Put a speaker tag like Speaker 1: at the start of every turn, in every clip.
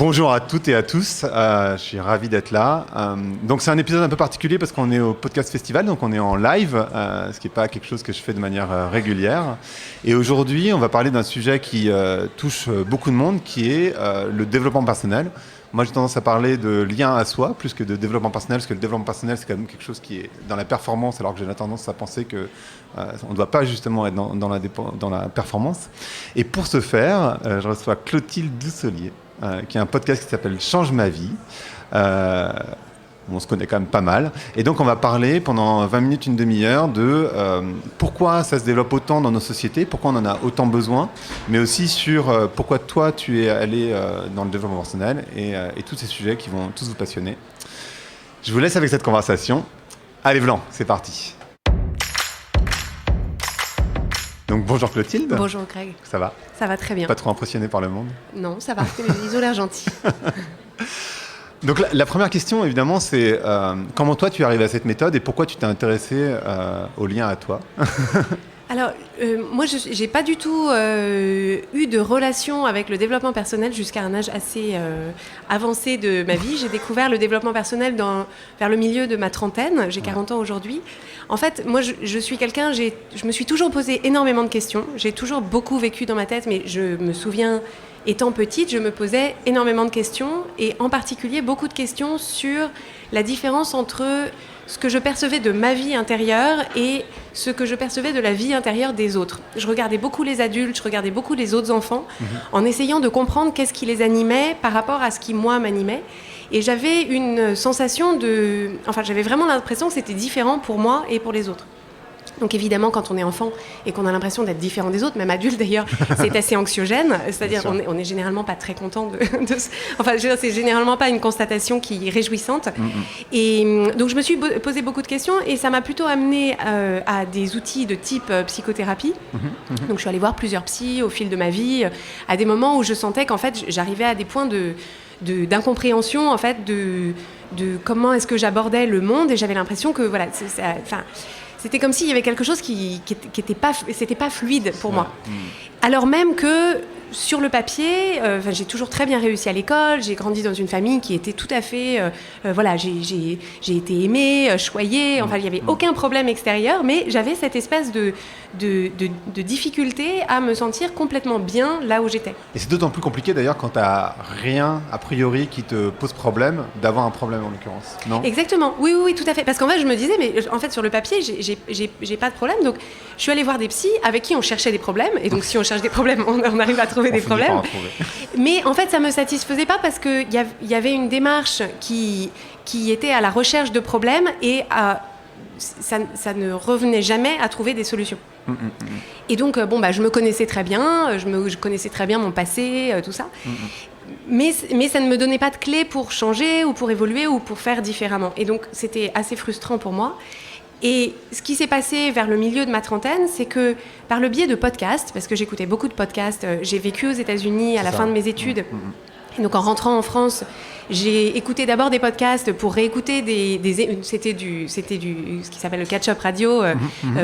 Speaker 1: Bonjour à toutes et à tous, je suis ravi d'être là. Donc c'est un épisode un peu particulier parce qu'on est au Podcast Festival, donc on est en live, ce qui n'est pas quelque chose que je fais de manière régulière. Et aujourd'hui, on va parler d'un sujet qui touche beaucoup de monde, qui est le développement personnel. Moi, j'ai tendance à parler de lien à soi plus que de développement personnel, parce que le développement personnel, c'est quand même quelque chose qui est dans la performance, alors que j'ai la tendance à penser qu'on ne doit pas justement être dans la performance. Et pour ce faire, je reçois Clotilde Doussolier, qui a un podcast qui s'appelle Change ma vie. On se connaît quand même pas mal. Et donc, on va parler pendant 20 minutes, une demi-heure de pourquoi ça se développe autant dans nos sociétés, pourquoi on en a autant besoin, mais aussi sur pourquoi toi, tu es allé dans le développement personnel et tous ces sujets qui vont tous vous passionner. Je vous laisse avec cette conversation. Allez, Vlan, c'est parti. Donc, bonjour Clotilde.
Speaker 2: Bonjour Greg.
Speaker 1: Ça va ?
Speaker 2: Ça va très bien.
Speaker 1: Pas trop impressionné par le monde ?
Speaker 2: Non, ça va. Ils ont l'air gentils.
Speaker 1: Donc la première question, évidemment, c'est comment toi tu arrives à cette méthode et pourquoi tu t'es intéressé au lien à toi ?
Speaker 2: Alors, moi, je n'ai pas du tout eu de relation avec le développement personnel jusqu'à un âge assez avancé de ma vie. J'ai découvert le développement personnel vers le milieu de ma trentaine. J'ai 40 ans aujourd'hui. En fait, moi, je suis quelqu'un, je me suis toujours posé énormément de questions. J'ai toujours beaucoup vécu dans ma tête, mais je me souviens, étant petite, je me posais énormément de questions, et en particulier beaucoup de questions sur la différence entre ce que je percevais de ma vie intérieure et ce que je percevais de la vie intérieure des autres. Je regardais beaucoup les adultes, je regardais beaucoup les autres enfants, en essayant de comprendre qu'est-ce qui les animait par rapport à ce qui, moi, m'animait. Et j'avais une sensation j'avais vraiment l'impression que c'était différent pour moi et pour les autres. Donc évidemment, quand on est enfant et qu'on a l'impression d'être différent des autres, même adulte d'ailleurs, c'est assez anxiogène. C'est-à-dire on est généralement pas très content c'est généralement pas une constatation qui est réjouissante. Et donc je me suis posé beaucoup de questions et ça m'a plutôt amené à des outils de type psychothérapie. Donc je suis allée voir plusieurs psys au fil de ma vie, à des moments où je sentais qu'en fait j'arrivais à des points d'incompréhension en fait de comment est-ce que j'abordais le monde, et j'avais l'impression que c'était comme s'il y avait quelque chose qui était pas fluide pour moi. Alors même que sur le papier, j'ai toujours très bien réussi à l'école, j'ai grandi dans une famille qui était tout à fait... j'ai été aimée, choyée, il n'y avait aucun problème extérieur, mais j'avais cette espèce de difficulté à me sentir complètement bien là où j'étais.
Speaker 1: Et c'est d'autant plus compliqué d'ailleurs quand tu n'as rien, a priori, qui te pose problème, d'avoir un problème en l'occurrence, non ?
Speaker 2: Exactement, oui, tout à fait. Parce qu'en fait, je me disais, mais en fait, sur le papier, j'ai pas de problème, donc je suis allée voir des psys avec qui on cherchait des problèmes, et donc si on cherche des problèmes, on arrive à trouver des problèmes. Mais en fait, ça me satisfaisait pas parce qu'il y avait une démarche qui était à la recherche de problèmes et ça ne revenait jamais à trouver des solutions. Et donc, je me connaissais très bien, je connaissais très bien mon passé, tout ça. Mais ça ne me donnait pas de clé pour changer ou pour évoluer ou pour faire différemment. Et donc, c'était assez frustrant pour moi. Et ce qui s'est passé vers le milieu de ma trentaine, c'est que par le biais de podcasts, parce que j'écoutais beaucoup de podcasts, j'ai vécu aux États-Unis à la fin de mes études. Et donc en rentrant en France, j'ai écouté d'abord des podcasts pour réécouter c'était ce qui s'appelle le catch-up radio,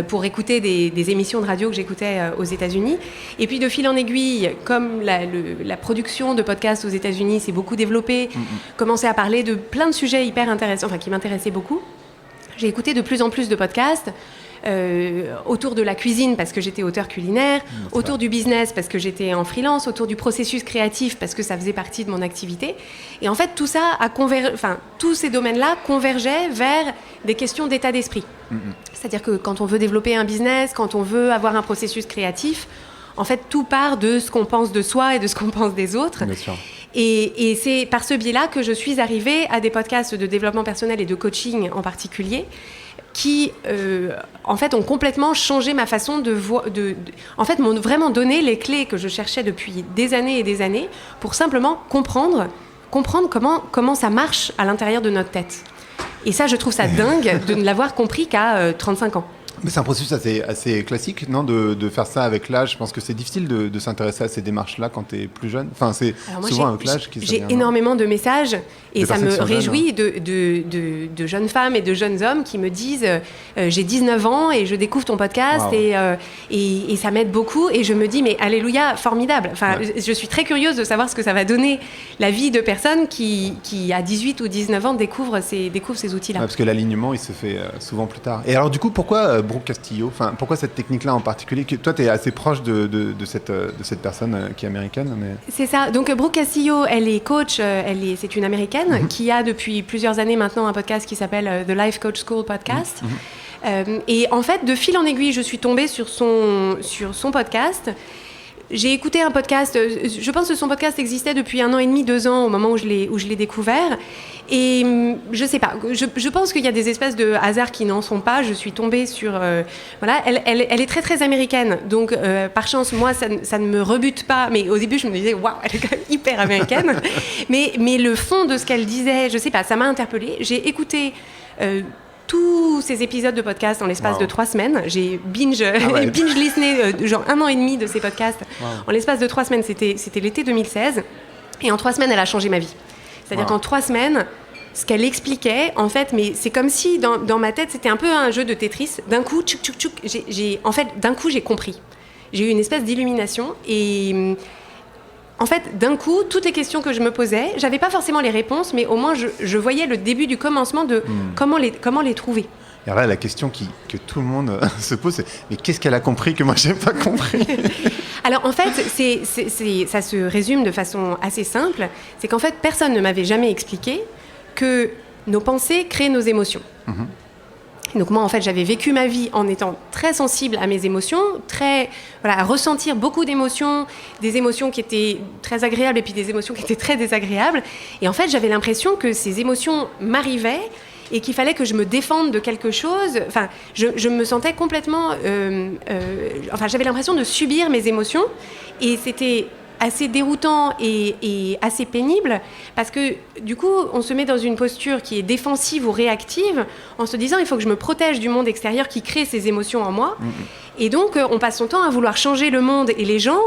Speaker 2: pour écouter des émissions de radio que j'écoutais aux États-Unis. Et puis de fil en aiguille, comme la production de podcasts aux États-Unis s'est beaucoup développée, commençait à parler de plein de sujets hyper intéressants, qui m'intéressaient beaucoup. J'ai écouté de plus en plus de podcasts autour de la cuisine parce que j'étais auteur culinaire, autour du business parce que j'étais en freelance, autour du processus créatif parce que ça faisait partie de mon activité. Et en fait, tout ça tous ces domaines-là convergeaient vers des questions d'état d'esprit. C'est-à-dire que quand on veut développer un business, quand on veut avoir un processus créatif, en fait, tout part de ce qu'on pense de soi et de ce qu'on pense des autres.
Speaker 1: Bien sûr.
Speaker 2: Et c'est par ce biais-là que je suis arrivée à des podcasts de développement personnel et de coaching en particulier, qui, en fait, ont complètement changé ma façon en fait, m'ont vraiment donné les clés que je cherchais depuis des années et des années pour simplement comprendre comment ça marche à l'intérieur de notre tête. Et ça, je trouve ça dingue de ne l'avoir compris qu'à 35 ans.
Speaker 1: Mais c'est un processus assez classique, non, de faire ça avec l'âge. Je pense que c'est difficile de s'intéresser à ces démarches-là quand tu es plus jeune. Enfin, c'est souvent avec l'âge qui
Speaker 2: J'ai énormément de messages et ça me réjouit de jeunes femmes et de jeunes hommes qui me disent j'ai 19 ans et je découvre ton podcast et ça m'aide beaucoup. Et je me dis, mais alléluia, formidable. Enfin, je suis très curieuse de savoir ce que ça va donner la vie de personnes qui à 18 ou 19 ans, découvrent ces outils-là.
Speaker 1: Parce que l'alignement, il se fait souvent plus tard. Et alors, du coup, pourquoi Brooke Castillo, pourquoi cette technique-là en particulier? Toi, tu es assez proche de cette personne qui est américaine. Mais...
Speaker 2: C'est ça. Donc, Brooke Castillo, elle est coach, c'est une américaine qui a depuis plusieurs années maintenant un podcast qui s'appelle The Life Coach School Podcast. Et en fait, de fil en aiguille, je suis tombée sur son podcast. J'ai écouté un podcast, je pense que son podcast existait depuis 1 an et demi, 2 ans au moment où je l'ai découvert. Et je sais pas, je pense qu'il y a des espèces de hasards qui n'en sont pas. Je suis tombée sur... voilà, elle est très très américaine. Donc par chance, moi, ça ne me rebute pas. Mais au début, je me disais, waouh, elle est quand même hyper américaine. mais le fond de ce qu'elle disait, je sais pas, ça m'a interpellée. J'ai écouté... tous ces épisodes de podcast en l'espace de 3 semaines. J'ai binge-listené genre 1 an et demi de ces podcasts en l'espace de 3 semaines. C'était l'été 2016. Et en 3 semaines, elle a changé ma vie. C'est-à-dire qu'en 3 semaines, ce qu'elle expliquait, en fait, mais c'est comme si dans ma tête, c'était un peu un jeu de Tetris. D'un coup, tchouk, tchouk, tchouk, d'un coup, j'ai compris. J'ai eu une espèce d'illumination et... En fait, d'un coup, toutes les questions que je me posais, j'avais pas forcément les réponses, mais au moins je voyais le début du commencement de comment les trouver.
Speaker 1: Et là, la question que tout le monde se pose, c'est mais qu'est-ce qu'elle a compris que moi j'ai pas compris?
Speaker 2: Alors en fait, ça se résume de façon assez simple. C'est qu'en fait, personne ne m'avait jamais expliqué que nos pensées créent nos émotions. Donc moi, en fait, j'avais vécu ma vie en étant très sensible à mes émotions, à ressentir beaucoup d'émotions, des émotions qui étaient très agréables et puis des émotions qui étaient très désagréables. Et en fait, j'avais l'impression que ces émotions m'arrivaient et qu'il fallait que je me défende de quelque chose. Enfin, je me sentais complètement... j'avais l'impression de subir mes émotions et c'était... assez déroutant et assez pénible parce que du coup on se met dans une posture qui est défensive ou réactive en se disant il faut que je me protège du monde extérieur qui crée ces émotions en moi et donc on passe son temps à vouloir changer le monde et les gens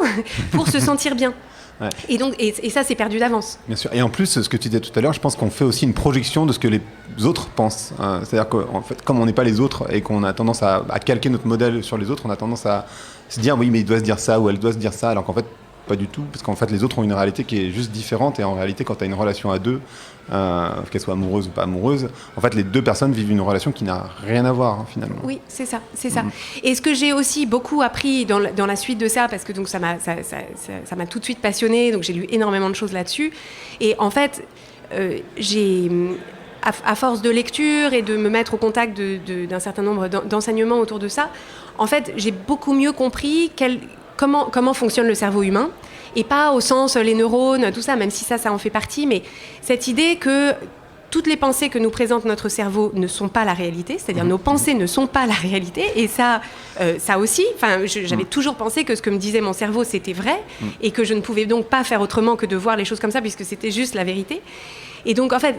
Speaker 2: pour se sentir bien. Ouais. Et ça c'est perdu d'avance.
Speaker 1: Bien sûr. Et en plus ce que tu disais tout à l'heure, je pense qu'on fait aussi une projection de ce que les autres pensent. C'est-à-dire qu'en fait comme on n'est pas les autres et qu'on a tendance à calquer notre modèle sur les autres, on a tendance à se dire oui mais il doit se dire ça ou elle doit se dire ça alors qu'en fait pas du tout, parce qu'en fait les autres ont une réalité qui est juste différente et en réalité quand tu as une relation à deux, qu'elle soit amoureuse ou pas amoureuse, en fait les deux personnes vivent une relation qui n'a rien à voir finalement.
Speaker 2: Oui, c'est ça. Et ce que j'ai aussi beaucoup appris dans la suite de ça, parce que donc ça m'a tout de suite passionnée, donc j'ai lu énormément de choses là-dessus, et en fait j'ai... À force de lecture et de me mettre au contact d'un certain nombre d'enseignements autour de ça, en fait j'ai beaucoup mieux compris comment fonctionne le cerveau humain, et pas au sens les neurones, tout ça, même si ça en fait partie, mais cette idée que toutes les pensées que nous présente notre cerveau ne sont pas la réalité, c'est-à-dire nos pensées ne sont pas la réalité, et ça aussi, j'avais toujours pensé que ce que me disait mon cerveau, c'était vrai, et que je ne pouvais donc pas faire autrement que de voir les choses comme ça, puisque c'était juste la vérité. Et donc, en fait,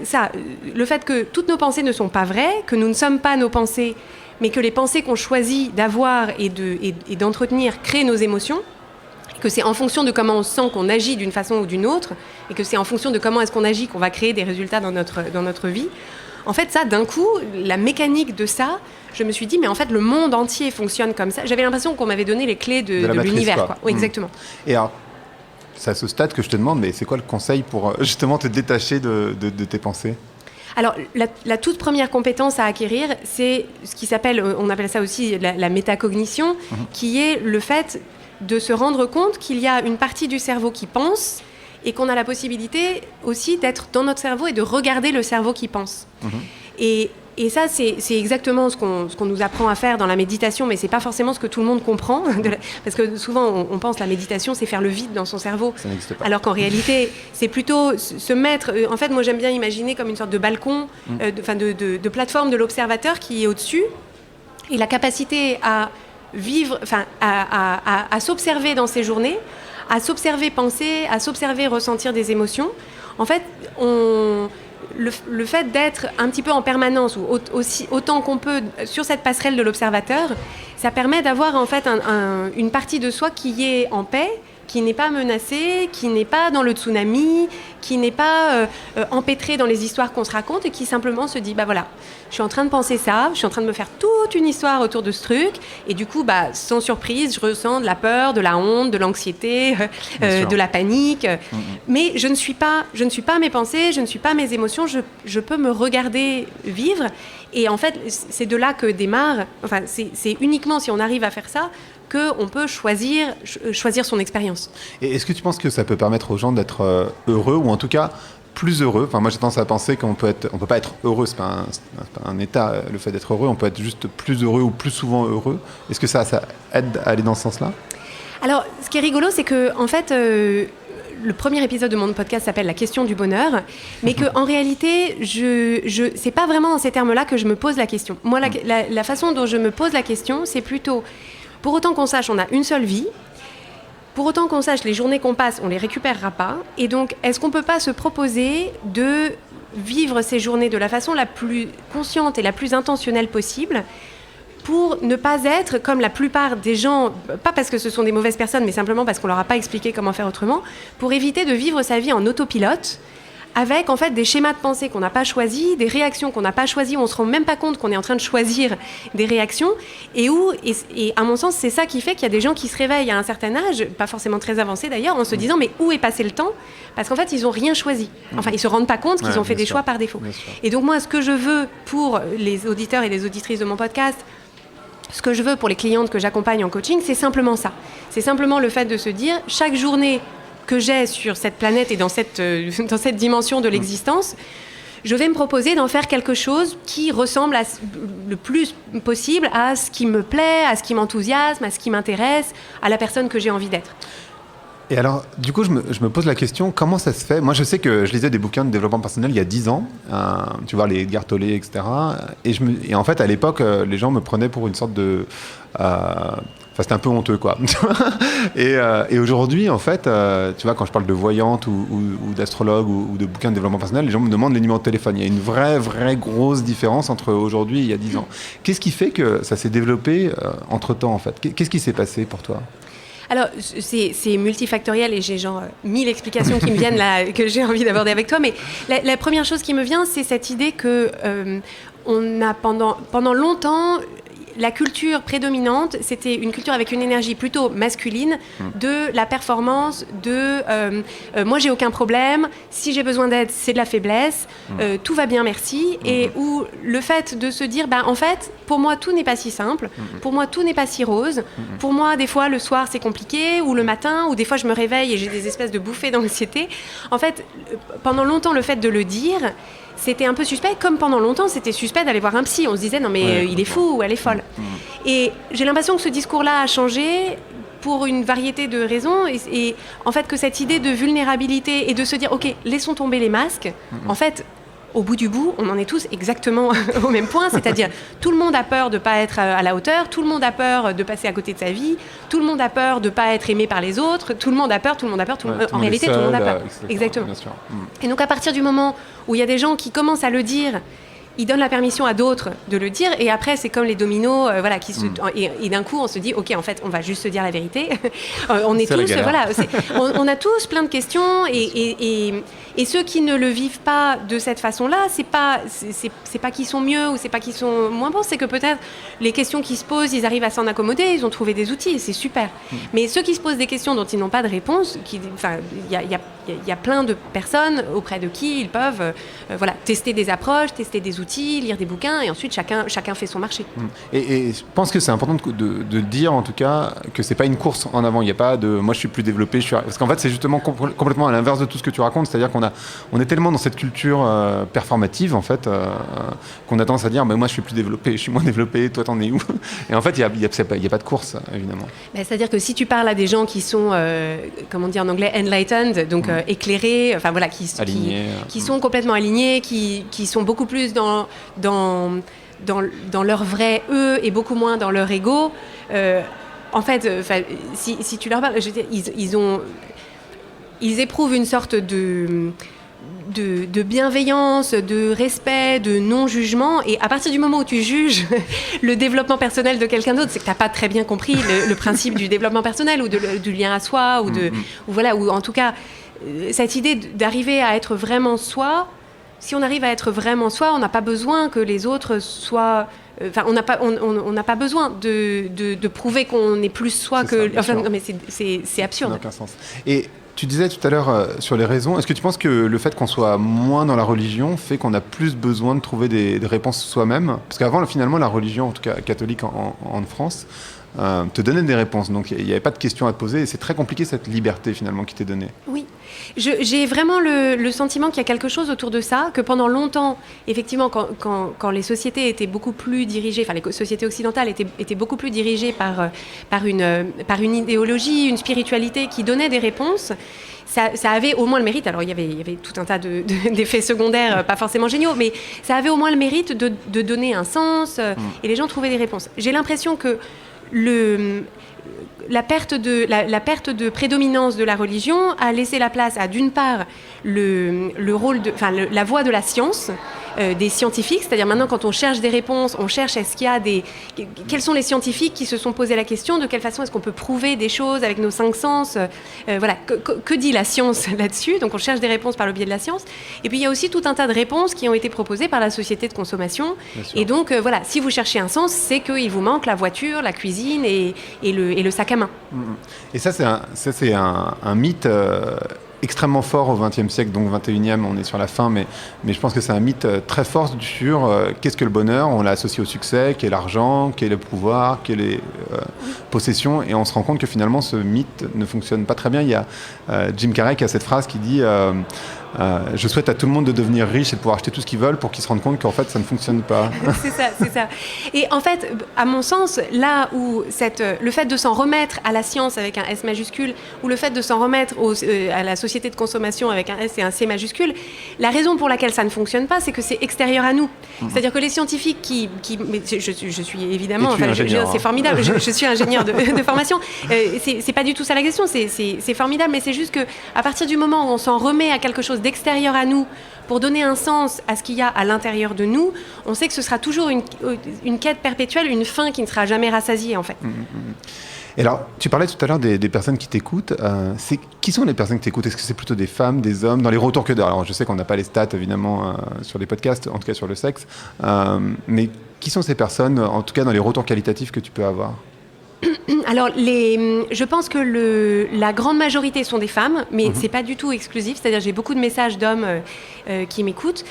Speaker 2: le fait que toutes nos pensées ne sont pas vraies, que nous ne sommes pas nos pensées, mais que les pensées qu'on choisit d'avoir et d'entretenir créent nos émotions, que c'est en fonction de comment on se sent qu'on agit d'une façon ou d'une autre, et que c'est en fonction de comment est-ce qu'on agit qu'on va créer des résultats dans notre vie. En fait, ça, d'un coup, la mécanique de ça, je me suis dit, mais en fait, le monde entier fonctionne comme ça. J'avais l'impression qu'on m'avait donné les clés de l'univers, quoi. Oui, exactement.
Speaker 1: Et alors, c'est à ce stade que je te demande, mais c'est quoi le conseil pour justement te détacher de tes pensées ?
Speaker 2: Alors, la toute première compétence à acquérir, c'est ce qui s'appelle, on appelle ça aussi la métacognition, qui est le fait de se rendre compte qu'il y a une partie du cerveau qui pense et qu'on a la possibilité aussi d'être dans notre cerveau et de regarder le cerveau qui pense. Et ça, c'est exactement ce qu'on nous apprend à faire dans la méditation, mais c'est pas forcément ce que tout le monde comprend. Parce que souvent, on pense que la méditation, c'est faire le vide dans son cerveau.
Speaker 1: Ça n'existe pas.
Speaker 2: Alors qu'en réalité, c'est plutôt se mettre... En fait, moi, j'aime bien imaginer comme une sorte de balcon, de plateforme de l'observateur qui est au-dessus, et la capacité à vivre, à s'observer dans ses journées, à s'observer penser, à s'observer ressentir des émotions. En fait, le fait d'être un petit peu en permanence, ou aussi, autant qu'on peut, sur cette passerelle de l'observateur, ça permet d'avoir en fait une partie de soi qui est en paix, qui n'est pas menacée, qui n'est pas dans le tsunami, qui n'est pas empêtrée dans les histoires qu'on se raconte et qui simplement se dit, bah voilà, je suis en train de penser ça, je suis en train de me faire toute une histoire autour de ce truc, et du coup, bah, sans surprise, je ressens de la peur, de la honte, de l'anxiété, de la panique, mais je ne suis pas mes pensées, je ne suis pas mes émotions, je peux me regarder vivre, et en fait, c'est de là que démarre, enfin, c'est uniquement si on arrive à faire ça, qu'on peut choisir son expérience.
Speaker 1: Et est-ce que tu penses que ça peut permettre aux gens d'être heureux, ou en tout cas plus heureux? Enfin, moi j'ai tendance à penser qu'on peut pas être heureux, c'est pas un état, le fait d'être heureux, on peut être juste plus heureux ou plus souvent heureux. Est-ce que ça aide à aller dans ce sens-là?
Speaker 2: Alors, ce qui est rigolo, c'est que en fait, le premier épisode de mon podcast s'appelle La question du bonheur, mais qu'en réalité, c'est pas vraiment dans ces termes-là que je me pose la question. Moi, la façon dont je me pose la question, c'est plutôt, pour autant qu'on sache, on a une seule vie. Pour autant qu'on sache, les journées qu'on passe, on les récupérera pas. Et donc, est-ce qu'on peut pas se proposer de vivre ces journées de la façon la plus consciente et la plus intentionnelle possible, pour ne pas être comme la plupart des gens, pas parce que ce sont des mauvaises personnes, mais simplement parce qu'on leur a pas expliqué comment faire autrement, pour éviter de vivre sa vie en autopilote, avec en fait des schémas de pensée qu'on n'a pas choisis, des réactions qu'on n'a pas choisies, où on se rend même pas compte qu'on est en train de choisir des réactions, et à mon sens, c'est ça qui fait qu'il y a des gens qui se réveillent à un certain âge, pas forcément très avancé d'ailleurs, en se disant mais où est passé le temps? Parce qu'en fait, ils n'ont rien choisi. Enfin, ils se rendent pas compte qu'ils ont fait des choix par défaut. Et donc moi, ce que je veux pour les auditeurs et les auditrices de mon podcast, ce que je veux pour les clientes que j'accompagne en coaching, c'est simplement ça. C'est simplement le fait de se dire, chaque journée que j'ai sur cette planète et dans cette dimension de l'existence, je vais me proposer d'en faire quelque chose qui ressemble le plus possible à ce qui me plaît, à ce qui m'enthousiasme, à ce qui m'intéresse, à la personne que j'ai envie d'être.
Speaker 1: Et alors, du coup, je me pose la question, comment ça se fait? Moi, je sais que je lisais des bouquins de développement personnel il y a 10 ans, tu vois, les Edgar Tolle, etc. Et en fait, à l'époque, les gens me prenaient pour une sorte de... Enfin, c'était un peu honteux, quoi. Et aujourd'hui, en fait, tu vois, quand je parle de voyante ou d'astrologue ou de bouquins de développement personnel, les gens me demandent les numéros de téléphone. Il y a une vraie grosse différence entre aujourd'hui et il y a 10 ans. Qu'est-ce qui fait que ça s'est développé entre-temps, en fait? Qu'est-ce qui s'est passé pour toi?
Speaker 2: Alors, c'est multifactoriel et j'ai genre 1000 explications qui me viennent là, que j'ai envie d'aborder avec toi. Mais la première chose qui me vient, c'est cette idée que on a pendant longtemps... La culture prédominante, c'était une culture avec une énergie plutôt masculine, de la performance, moi j'ai aucun problème, si j'ai besoin d'aide, c'est de la faiblesse, tout va bien, merci. Et où le fait de se dire, en fait, pour moi tout n'est pas si simple, pour moi tout n'est pas si rose, pour moi des fois le soir c'est compliqué, ou le matin, ou des fois je me réveille et j'ai des espèces de bouffées d'anxiété. En fait, pendant longtemps, le fait de le dire, c'était un peu suspect, comme pendant longtemps, c'était suspect d'aller voir un psy. On se disait, non mais il est fou ou elle est folle. Et j'ai l'impression que ce discours-là a changé pour une variété de raisons. Et en fait, que cette idée de vulnérabilité et de se dire, OK, laissons tomber les masques, en fait... Au bout du bout, on en est tous exactement au même point, c'est-à-dire tout le monde a peur de ne pas être à la hauteur, tout le monde a peur de passer à côté de sa vie, tout le monde a peur de ne pas être aimé par les autres, tout le monde a peur, en réalité tout le monde a peur. Exactement. Et donc à partir du moment où il y a des gens qui commencent à le dire, ils donnent la permission à d'autres de le dire, et après c'est comme les dominos, et d'un coup on se dit ok, en fait on va juste se dire la vérité. On est tous, on a tous plein de questions, et ceux qui ne le vivent pas de cette façon-là, c'est pas qu'ils sont mieux ou c'est pas qu'ils sont moins bons, c'est que peut-être les questions qui se posent, ils arrivent à s'en accommoder, ils ont trouvé des outils et c'est super. Mais ceux qui se posent des questions dont ils n'ont pas de réponse, il y a plein de personnes auprès de qui ils peuvent tester des approches, tester des outils, lire des bouquins, et ensuite chacun fait son marché.
Speaker 1: Et je pense que c'est important de dire en tout cas que c'est pas une course en avant. Il n'y a pas de moi je suis plus développé, parce qu'en fait c'est justement complètement à l'inverse de tout ce que tu racontes, c'est-à-dire qu'on est tellement dans cette culture performative en fait qu'on a tendance à dire moi je suis plus développé, je suis moins développé, toi t'en es où? Et en fait il y a pas de course évidemment.
Speaker 2: C'est-à-dire que si tu parles à des gens qui sont comment dire en anglais enlightened, donc éclairés, qui sont complètement alignés, qui sont beaucoup plus dans leur vrai eux et beaucoup moins dans leur ego, en fait, si tu leur parles, je veux dire, ils éprouvent une sorte de bienveillance, de respect, de non-jugement. Et à partir du moment où tu juges le développement personnel de quelqu'un d'autre, c'est que tu n'as pas très bien compris le principe du développement personnel ou du lien à soi, ou en tout cas, cette idée d'arriver à être vraiment soi. Si on arrive à être vraiment soi, on n'a pas besoin que les autres soient... Enfin, on n'a pas besoin de prouver qu'on est plus soi que... Enfin, non, mais c'est absurde.
Speaker 1: Ça n'a aucun sens. Et tu disais tout à l'heure sur les raisons, est-ce que tu penses que le fait qu'on soit moins dans la religion fait qu'on a plus besoin de trouver des réponses soi-même ? Parce qu'avant, finalement, la religion, en tout cas catholique en France, te donnait des réponses. Donc, il n'y avait pas de questions à te poser. Et c'est très compliqué, cette liberté, finalement, qui t'est donnée.
Speaker 2: Oui. J'ai vraiment le sentiment qu'il y a quelque chose autour de ça, que pendant longtemps, effectivement, quand les sociétés étaient beaucoup plus dirigées, enfin les sociétés occidentales étaient beaucoup plus dirigées par une idéologie, une spiritualité qui donnait des réponses, ça avait au moins le mérite, alors il y avait tout un tas d'effets secondaires pas forcément géniaux, mais ça avait au moins le mérite de donner un sens, et les gens trouvaient des réponses. J'ai l'impression que la perte de prédominance de la religion a laissé la place à, d'une part, la voie de la science, des scientifiques, c'est-à-dire maintenant quand on cherche des réponses, on cherche quels sont les scientifiques qui se sont posé la question, de quelle façon est-ce qu'on peut prouver des choses avec nos 5 sens, voilà, que dit la science là-dessus, donc on cherche des réponses par le biais de la science, et puis il y a aussi tout un tas de réponses qui ont été proposées par la société de consommation, et donc voilà, si vous cherchez un sens, c'est qu'il vous manque la voiture, la cuisine et le sac à main.
Speaker 1: Et ça c'est un mythe extrêmement fort au XXe siècle, donc 21e, on est sur la fin, mais je pense que c'est un mythe très fort sur qu'est-ce que le bonheur, on l'a associé au succès, qu'est l'argent, qu'est le pouvoir, qu'est les possessions, et on se rend compte que finalement ce mythe ne fonctionne pas très bien. Il y a Jim Carrey qui a cette phrase qui dit je souhaite à tout le monde de devenir riche et de pouvoir acheter tout ce qu'ils veulent pour qu'ils se rendent compte qu'en fait ça ne fonctionne pas.
Speaker 2: c'est ça. Et en fait, à mon sens, là où le fait de s'en remettre à la science avec un S majuscule, ou le fait de s'en remettre à la société de consommation avec un S et un C majuscule, la raison pour laquelle ça ne fonctionne pas, c'est que c'est extérieur à nous. C'est-à-dire que les scientifiques mais je suis évidemment, c'est formidable, je suis ingénieur de formation, c'est pas du tout ça la question, c'est formidable, mais c'est juste que à partir du moment où on s'en remet à quelque chose d'extérieur à nous pour donner un sens à ce qu'il y a à l'intérieur de nous, on sait que ce sera toujours une quête perpétuelle, une fin qui ne sera jamais rassasiée en fait.
Speaker 1: Et alors, tu parlais tout à l'heure des personnes qui t'écoutent. Qui sont les personnes qui t'écoutent ? Est-ce que c'est plutôt des femmes, des hommes ? Dans les retours que... Alors, je sais qu'on n'a pas les stats, évidemment, sur les podcasts, en tout cas sur le sexe. Mais qui sont ces personnes, en tout cas dans les retours qualitatifs que tu peux avoir ?
Speaker 2: Alors, je pense que la grande majorité sont des femmes, mais c'est pas du tout exclusif. C'est-à-dire, j'ai beaucoup de messages d'hommes qui m'écoutent.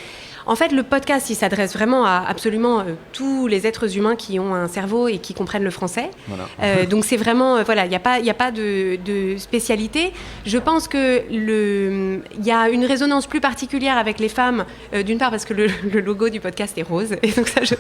Speaker 2: En fait, le podcast, il s'adresse vraiment à absolument tous les êtres humains qui ont un cerveau et qui comprennent le français. Voilà. Donc, c'est vraiment... voilà, il n'y a pas de spécialité. Je pense qu'il y a une résonance plus particulière avec les femmes, d'une part parce que le logo du podcast est rose. Et donc ça, je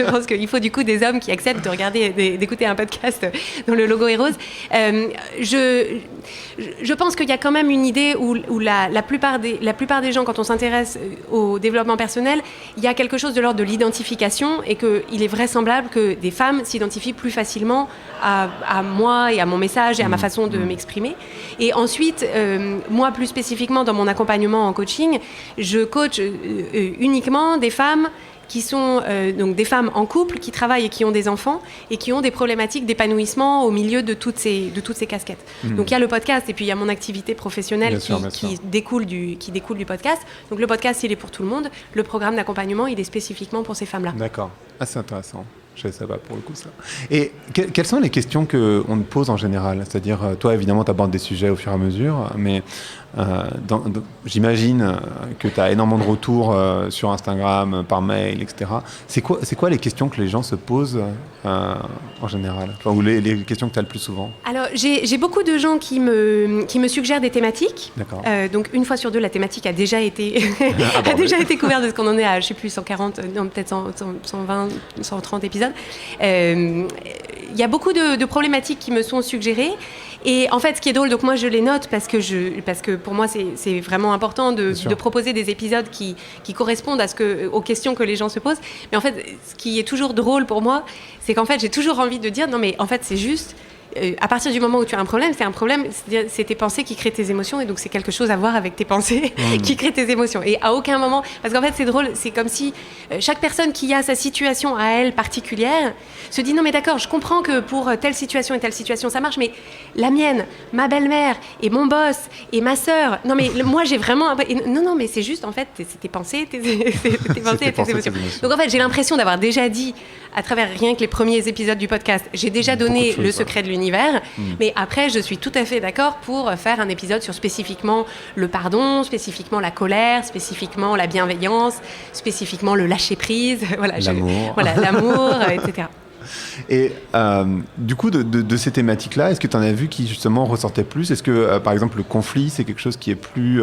Speaker 2: pense qu'il faut du coup des hommes qui acceptent de regarder, d'écouter un podcast dont le logo est rose. Je pense qu'il y a quand même une idée où la plupart des gens, quand on s'intéresse au développement personnel, il y a quelque chose de l'ordre de l'identification et qu'il est vraisemblable que des femmes s'identifient plus facilement à moi et à mon message et à ma façon de m'exprimer. Et ensuite, moi plus spécifiquement dans mon accompagnement en coaching, je coach uniquement des femmes qui sont donc des femmes en couple, qui travaillent et qui ont des enfants et qui ont des problématiques d'épanouissement au milieu de toutes ces casquettes. Donc il y a le podcast et puis il y a mon activité professionnelle qui découle du podcast. Donc le podcast, il est pour tout le monde. Le programme d'accompagnement, il est spécifiquement pour ces femmes-là.
Speaker 1: D'accord. Ah, c'est intéressant. Je sais pas pour le coup ça. Et quelles sont les questions qu'on te pose en général ? C'est-à-dire, toi évidemment tu abordes des sujets au fur et à mesure, mais j'imagine que tu as énormément de retours sur Instagram, par mail, etc. C'est quoi les questions que les gens se posent en général, ou les questions que tu as le plus souvent ?
Speaker 2: Alors j'ai beaucoup de gens qui me suggèrent des thématiques.
Speaker 1: D'accord.
Speaker 2: Donc une fois sur deux, la thématique a déjà été couverte, parce qu'on en est à, je sais plus, 140, non, peut-être 120, 130 épisodes. Il y a beaucoup de problématiques qui me sont suggérées. Et en fait, ce qui est drôle, donc moi je les note parce que pour moi c'est vraiment important de proposer des épisodes qui correspondent aux questions que les gens se posent. Mais en fait, ce qui est toujours drôle pour moi, c'est qu'en fait j'ai toujours envie de dire non mais en fait c'est juste à partir du moment où tu as un problème, c'est tes pensées qui créent tes émotions, et donc c'est quelque chose à voir avec tes pensées qui créent tes émotions. Et à aucun moment, parce qu'en fait c'est drôle, c'est comme si chaque personne qui a sa situation à elle particulière se dit non mais d'accord, je comprends que pour telle situation et telle situation ça marche, mais la mienne, ma belle-mère et mon boss et ma sœur, non mais moi j'ai vraiment non mais c'est juste en fait c'est tes pensées, tes pensées et tes émotions. Donc en fait j'ai l'impression d'avoir déjà dit à travers rien que les premiers épisodes du podcast, j'ai déjà donné le secret de l'univers, mais après je suis tout à fait d'accord pour faire un épisode sur spécifiquement le pardon, spécifiquement la colère, spécifiquement la bienveillance, spécifiquement le lâcher prise, l'amour, etc.
Speaker 1: Et du coup, de ces thématiques-là, est-ce que tu en as vu qui justement ressortaient plus ? Est-ce que, par exemple, le conflit, c'est quelque chose qui est plus...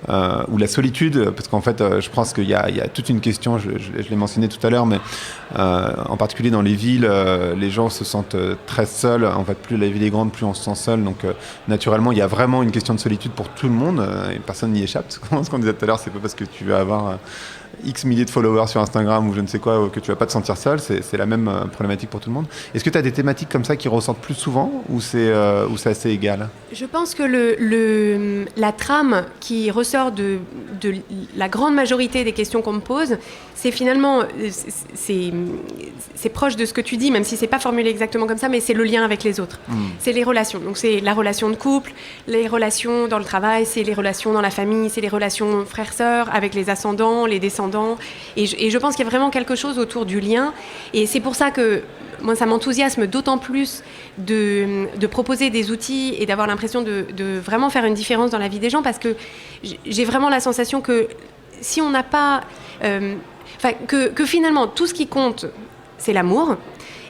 Speaker 1: ou la solitude, parce qu'en fait, je pense qu'il y a toute une question, je l'ai mentionné tout à l'heure, mais en particulier dans les villes, les gens se sentent très seuls. En fait, plus la ville est grande, plus on se sent seul. Donc, naturellement, il y a vraiment une question de solitude pour tout le monde, et personne n'y échappe. Ce qu'on disait tout à l'heure, c'est pas parce que tu vas avoir... X milliers de followers sur Instagram ou je ne sais quoi, que tu vas pas te sentir seul, c'est la même problématique pour tout le monde. Est-ce que tu as des thématiques comme ça qui ressortent plus souvent ou c'est assez égal ? Je
Speaker 2: pense que la trame qui ressort de la grande majorité des questions qu'on me pose, c'est finalement, c'est proche de ce que tu dis, même si c'est pas formulé exactement comme ça, mais c'est le lien avec les autres. C'est les relations. Donc c'est la relation de couple, les relations dans le travail, c'est les relations dans la famille, c'est les relations frères-sœurs avec les ascendants, les descendants. Et je pense qu'il y a vraiment quelque chose autour du lien. Et c'est pour ça que moi, ça m'enthousiasme d'autant plus de proposer des outils et d'avoir l'impression de vraiment faire une différence dans la vie des gens, parce que j'ai vraiment la sensation que si on n'a pas... que finalement, tout ce qui compte, c'est l'amour.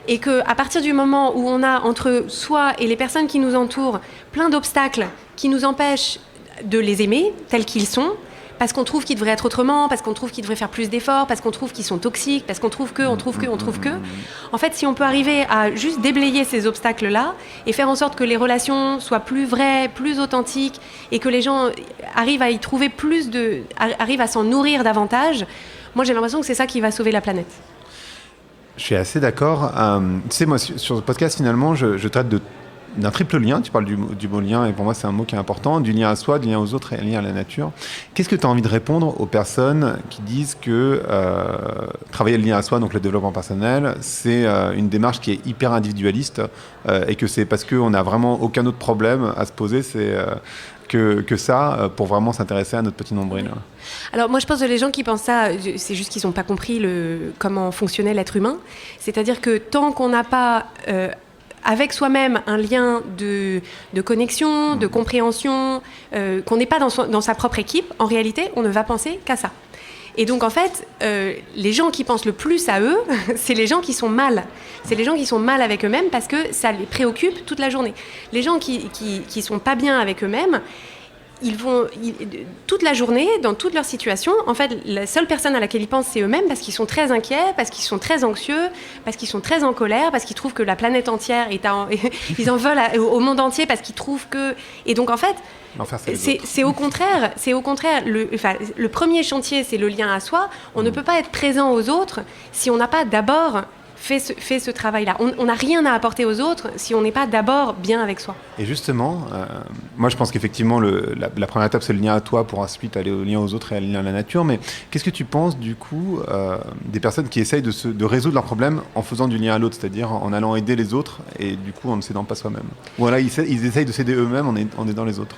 Speaker 2: Et qu'à partir du moment où on a entre soi et les personnes qui nous entourent plein d'obstacles qui nous empêchent de les aimer tels qu'ils sont, parce qu'on trouve qu'ils devraient être autrement, parce qu'on trouve qu'ils devraient faire plus d'efforts, parce qu'on trouve qu'ils sont toxiques, parce qu'on trouve que... En fait, si on peut arriver à juste déblayer ces obstacles-là et faire en sorte que les relations soient plus vraies, plus authentiques, et que les gens arrivent à y trouver arrivent à s'en nourrir davantage, moi j'ai l'impression que c'est ça qui va sauver la planète.
Speaker 1: Je suis assez d'accord. Tu sais, moi, sur ce podcast, finalement, je traite d'un triple lien. Tu parles du mot lien, et pour moi c'est un mot qui est important, du lien à soi, du lien aux autres et du lien à la nature. Qu'est-ce que tu as envie de répondre aux personnes qui disent que travailler le lien à soi, donc le développement personnel, c'est une démarche qui est hyper individualiste, et que c'est parce qu'on n'a vraiment aucun autre problème à se poser, c'est que ça, pour vraiment s'intéresser à notre petit nombril.
Speaker 2: Alors moi je pense que les gens qui pensent ça, c'est juste qu'ils n'ont pas compris comment fonctionnait l'être humain. C'est-à-dire que tant qu'on n'a pas... avec soi-même un lien de connexion, de compréhension, qu'on n'est pas dans sa propre équipe, en réalité, on ne va penser qu'à ça. Et donc, en fait, les gens qui pensent le plus à eux, c'est les gens qui sont mal. C'est les gens qui sont mal avec eux-mêmes parce que ça les préoccupe toute la journée. Les gens qui sont pas bien avec eux-mêmes, toute la journée, dans toute leur situation, en fait, la seule personne à laquelle ils pensent, c'est eux-mêmes, parce qu'ils sont très inquiets, parce qu'ils sont très anxieux, parce qu'ils sont très en colère, parce qu'ils trouvent que la planète entière ils en veulent au monde entier, parce qu'ils trouvent que... Et donc, en fait, c'est au contraire, le premier chantier, c'est le lien à soi. On ne peut pas être présent aux autres si on n'a pas d'abord fait ce travail-là. On n'a rien à apporter aux autres si on n'est pas d'abord bien avec soi.
Speaker 1: Et justement, moi je pense qu'effectivement la première étape c'est le lien à toi pour ensuite aller au lien aux autres et au lien à la nature, mais qu'est-ce que tu penses du coup des personnes qui essayent de résoudre leurs problèmes en faisant du lien à l'autre, c'est-à-dire en allant aider les autres et du coup en ne s'aidant pas soi-même? Voilà, ils essayent de s'aider eux-mêmes en aidant les autres.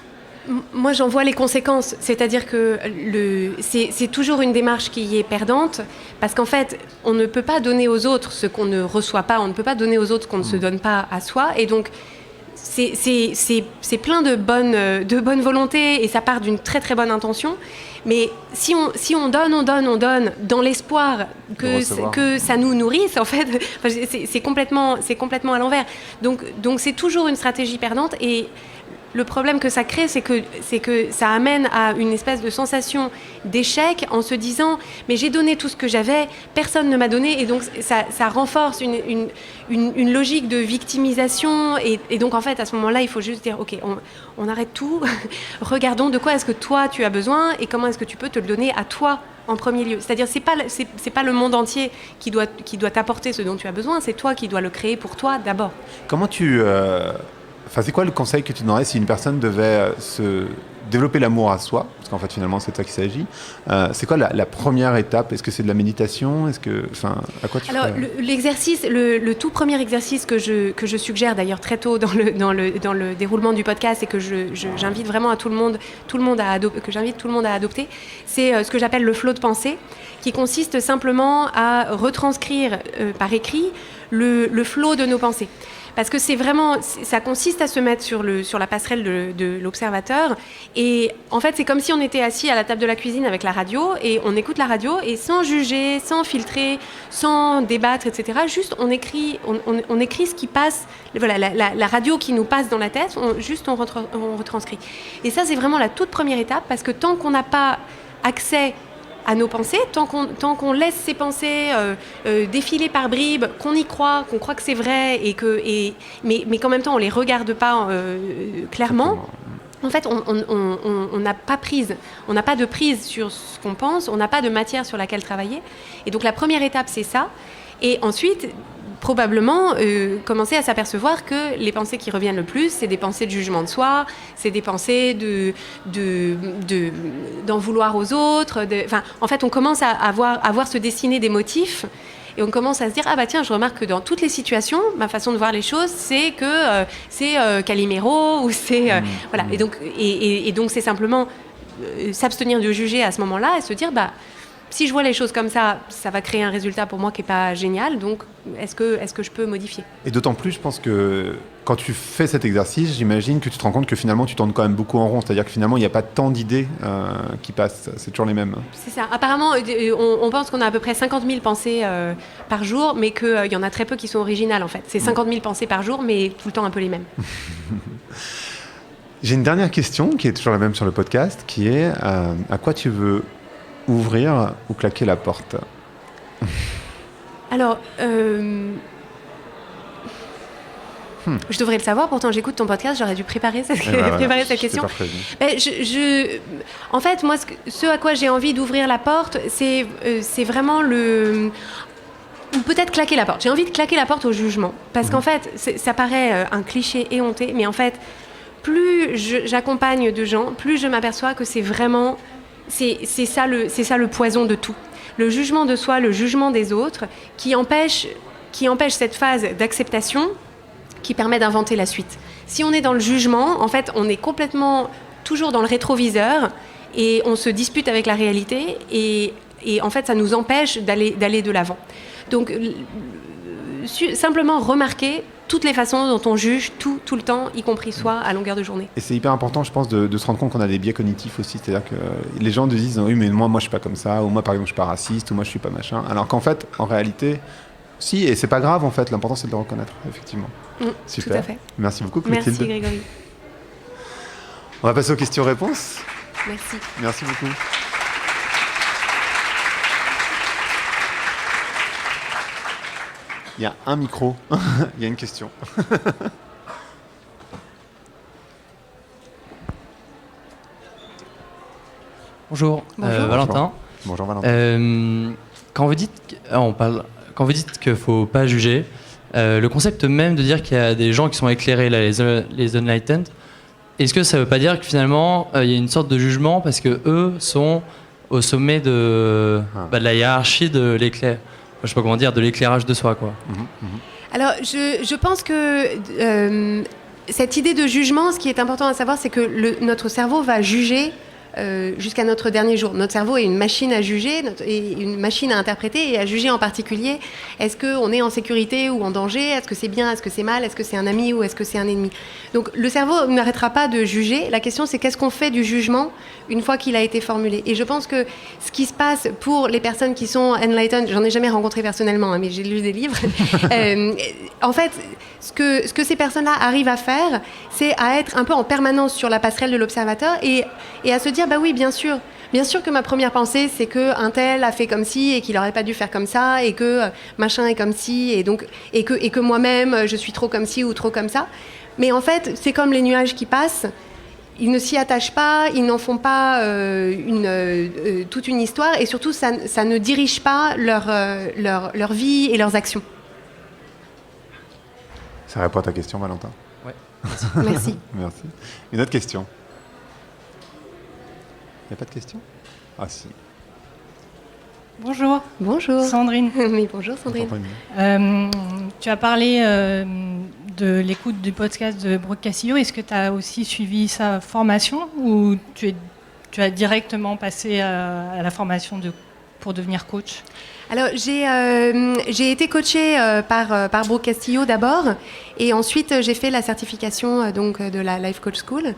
Speaker 2: Moi, j'en vois les conséquences. C'est-à-dire que c'est toujours une démarche qui est perdante, parce qu'en fait, on ne peut pas donner aux autres ce qu'on ne reçoit pas, on ne peut pas donner aux autres ce qu'on ne se donne pas à soi. Et donc, c'est plein de bonne volonté, et ça part d'une très très bonne intention. Mais si on donne dans l'espoir que ça nous nourrisse, en fait, c'est complètement à l'envers. Donc c'est toujours une stratégie perdante. Et le problème que ça crée, c'est que ça amène à une espèce de sensation d'échec en se disant « mais j'ai donné tout ce que j'avais, personne ne m'a donné » et donc ça renforce une logique de victimisation et donc en fait à ce moment-là, il faut juste dire « ok, on arrête tout, regardons de quoi est-ce que toi tu as besoin et comment est-ce que tu peux te le donner à toi en premier lieu. » C'est-à-dire c'est pas le monde entier qui doit t'apporter ce dont tu as besoin, c'est toi qui dois le créer pour toi d'abord.
Speaker 1: Comment c'est quoi le conseil que tu donnerais si une personne devait se développer l'amour à soi, parce qu'en fait finalement c'est de ça qu'il s'agit. C'est quoi la première étape? Est-ce que c'est de la méditation? À quoi tu
Speaker 2: Alors
Speaker 1: ferais...
Speaker 2: l'exercice, le tout premier exercice que je suggère d'ailleurs très tôt dans le déroulement du podcast et que j'invite vraiment à tout le monde à adopter, c'est ce que j'appelle le flot de pensée, qui consiste simplement à retranscrire par écrit le flot de nos pensées. Parce que ça consiste à se mettre sur la passerelle de l'observateur. Et en fait, c'est comme si on était assis à la table de la cuisine avec la radio et on écoute la radio et sans juger, sans filtrer, sans débattre, etc. Juste, on écrit ce qui passe, voilà, la radio qui nous passe dans la tête, on retranscrit. Et ça, c'est vraiment la toute première étape parce que tant qu'on n'a pas accès à nos pensées, tant qu'on laisse ces pensées défiler par bribes, qu'on y croit, qu'on croit que c'est vrai, mais qu'en même temps on les regarde pas clairement, en fait on n'a pas de prise sur ce qu'on pense, on n'a pas de matière sur laquelle travailler. Et donc la première étape c'est ça, et ensuite probablement commencer à s'apercevoir que les pensées qui reviennent le plus, c'est des pensées de jugement de soi, c'est des pensées d'en vouloir aux autres. En fait, on commence à voir se dessiner des motifs et on commence à se dire « Ah bah tiens, je remarque que dans toutes les situations, ma façon de voir les choses, c'est que c'est Calimero ou c'est... Voilà. » Et donc, c'est simplement s'abstenir de juger à ce moment-là et se dire « Bah, si je vois les choses comme ça, ça va créer un résultat pour moi qui n'est pas génial, donc est-ce que je peux modifier ?» Et
Speaker 1: d'autant plus, je pense que quand tu fais cet exercice, j'imagine que tu te rends compte que finalement tu tournes quand même beaucoup en rond, c'est-à-dire que finalement il n'y a pas tant d'idées qui passent, c'est toujours les mêmes.
Speaker 2: C'est ça. Apparemment, on pense qu'on a à peu près 50 000 pensées par jour, mais qu'il y en a très peu qui sont originales en fait. C'est 50 000 pensées par jour, mais tout le temps un peu les mêmes.
Speaker 1: J'ai une dernière question qui est toujours la même sur le podcast, qui est à quoi tu veux ouvrir ou claquer la porte?
Speaker 2: Alors, je devrais le savoir, pourtant j'écoute ton podcast, j'aurais dû préparer cette question. En fait, moi, ce à quoi j'ai envie d'ouvrir la porte, c'est vraiment ou peut-être claquer la porte. J'ai envie de claquer la porte au jugement. Parce qu'en fait, ça paraît un cliché éhonté, mais en fait, plus j'accompagne de gens, plus je m'aperçois que c'est vraiment... C'est ça le poison de tout. Le jugement de soi, le jugement des autres, qui empêche cette phase d'acceptation qui permet d'inventer la suite. Si on est dans le jugement, en fait, on est complètement toujours dans le rétroviseur et on se dispute avec la réalité et en fait, ça nous empêche d'aller de l'avant. Donc, simplement remarquer toutes les façons dont on juge tout le temps, y compris soi, à longueur de journée.
Speaker 1: Et c'est hyper important, je pense, de se rendre compte qu'on a des biais cognitifs aussi. C'est-à-dire que les gens te disent « Oui, mais moi, je suis pas comme ça », ou « Moi, par exemple, je suis pas raciste », ou « Moi, je suis pas machin ». Alors qu'en fait, en réalité, si, et c'est pas grave, en fait. L'important, c'est de le reconnaître, effectivement. Super.
Speaker 2: Tout à fait.
Speaker 1: Merci beaucoup, Clotilde.
Speaker 2: Merci, Grégory.
Speaker 1: On va passer aux questions-réponses.
Speaker 2: Merci.
Speaker 1: Merci beaucoup. Il y a un micro, il y a une question.
Speaker 3: Bonjour. Valentin.
Speaker 1: Bonjour Valentin.
Speaker 3: Quand vous dites qu'il ne faut pas juger, le concept même de dire qu'il y a des gens qui sont éclairés, là, les enlightened, est-ce que ça ne veut pas dire que finalement il y a une sorte de jugement parce que eux sont au sommet de la hiérarchie de l'éclair? Je sais pas comment dire, de l'éclairage de soi, quoi.
Speaker 2: Alors, je pense que cette idée de jugement, ce qui est important à savoir, c'est que notre cerveau va juger jusqu'à notre dernier jour. Notre cerveau est une machine à juger, et une machine à interpréter et à juger en particulier. Est-ce qu'on est en sécurité ou en danger? Est-ce que c'est bien? Est-ce que c'est mal? Est-ce que c'est un ami ou est-ce que c'est un ennemi? Donc le cerveau n'arrêtera pas de juger. La question, c'est qu'est-ce qu'on fait du jugement une fois qu'il a été formulé? Et je pense que ce qui se passe pour les personnes qui sont enlightened, j'en ai jamais rencontré personnellement, hein, mais j'ai lu des livres, en fait, ce que ces personnes-là arrivent à faire, c'est à être un peu en permanence sur la passerelle de l'observateur et à se dire, bah oui, bien sûr que ma première pensée, c'est qu'un tel a fait comme ci et qu'il n'aurait pas dû faire comme ça et que machin est comme ci et que moi-même, je suis trop comme ci ou trop comme ça. Mais en fait, c'est comme les nuages qui passent. Ils ne s'y attachent pas, ils n'en font pas toute une histoire et surtout, ça ne dirige pas leur vie et leurs actions.
Speaker 1: Ça répond à ta question, Valentin.
Speaker 3: Ouais.
Speaker 2: Merci.
Speaker 1: Merci. Une autre question? Il n'y a pas de question? Ah si.
Speaker 4: Bonjour.
Speaker 2: Bonjour.
Speaker 4: Sandrine.
Speaker 2: Mais bonjour Sandrine.
Speaker 4: Tu as parlé de l'écoute du podcast de Brooke Castillo. Est-ce que tu as aussi suivi sa formation ou tu as directement passé à la formation pour devenir coach?
Speaker 2: Alors, j'ai été coachée par Brooke Castillo d'abord, et ensuite j'ai fait la certification de la Life Coach School.